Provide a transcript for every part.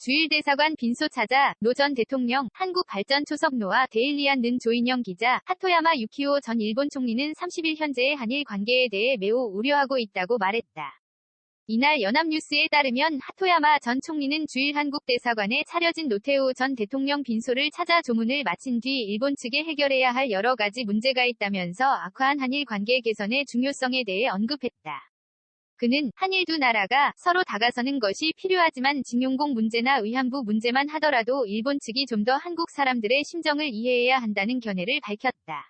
주일대사관 빈소 찾아 노 전 대통령, 한국발전초석노와 데일리안는 조인영 기자, 하토야마 유키오 전 일본 총리는 30일 현재의 한일 관계에 대해 매우 우려하고 있다고 말했다. 이날 연합뉴스에 따르면 하토야마 전 총리는 주일 한국대사관에 차려진 노태우 전 대통령 빈소를 찾아 조문을 마친 뒤 일본 측에 해결해야 할 여러 가지 문제가 있다면서 악화한 한일 관계 개선의 중요성에 대해 언급했다. 그는 한일 두 나라가 서로 다가서는 것이 필요하지만 징용공 문제나 위안부 문제만 하더라도 일본 측이 좀 더 한국 사람들의 심정을 이해해야 한다는 견해를 밝혔다.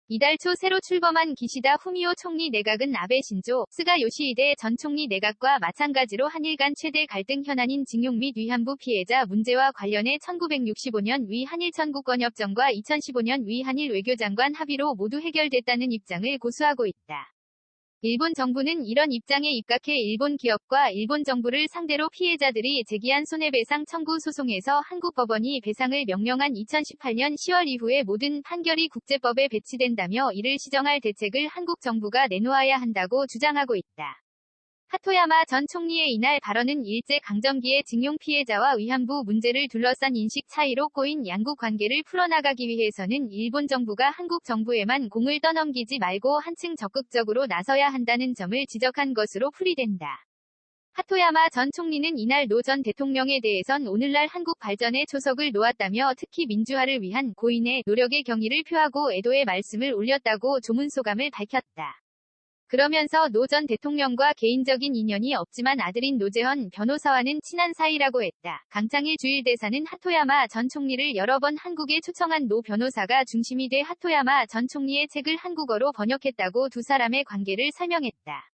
이달 초 새로 출범한 기시다 후미오 총리 내각은 아베 신조, 스가 요시히데 전 총리 내각과 마찬가지로 한일 간 최대 갈등 현안인 징용 및 위안부 피해자 문제와 관련해 1965년 위 한일 청구권협정과 2015년 위 한일 외교장관 합의로 모두 해결됐다는 입장을 고수하고 있다. 일본 정부는 이런 입장에 입각해 일본 기업과 일본 정부를 상대로 피해자들이 제기한 손해배상 청구 소송에서 한국 법원이 배상을 명령한 2018년 10월 이후에 모든 판결이 국제법에 배치된다며 이를 시정할 대책을 한국 정부가 내놓아야 한다고 주장하고 있다. 하토야마 전 총리의 이날 발언은 일제강점기의 징용 피해자와 위안부 문제를 둘러싼 인식 차이로 꼬인 양국 관계를 풀어나가기 위해서는 일본 정부가 한국 정부에만 공을 떠넘기지 말고 한층 적극적으로 나서야 한다는 점을 지적한 것으로 풀이된다. 하토야마 전 총리는 이날 노 전 대통령에 대해선 오늘날 한국 발전의 초석을 놓았다며 특히 민주화를 위한 고인의 노력의 경의를 표하고 애도의 말씀을 올렸다고 조문 소감을 밝혔다. 그러면서 노 전 대통령과 개인적인 인연이 없지만 아들인 노재헌 변호사와는 친한 사이라고 했다. 강창일 주일대사는 하토야마 전 총리를 여러 번 한국에 초청한 노 변호사가 중심이 돼 하토야마 전 총리의 책을 한국어로 번역했다고 두 사람의 관계를 설명했다.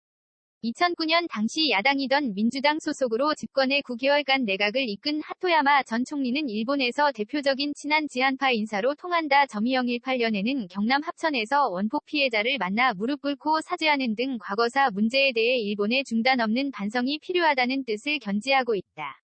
2009년 당시 야당이던 민주당 소속으로 집권해 9개월간 내각을 이끈 하토야마 전 총리는 일본에서 대표적인 친한 지한파 인사로 통한다. 2018년에는 경남 합천에서 원폭 피해자를 만나 무릎 꿇고 사죄하는 등 과거사 문제에 대해 일본의 중단 없는 반성이 필요하다는 뜻을 견지하고 있다.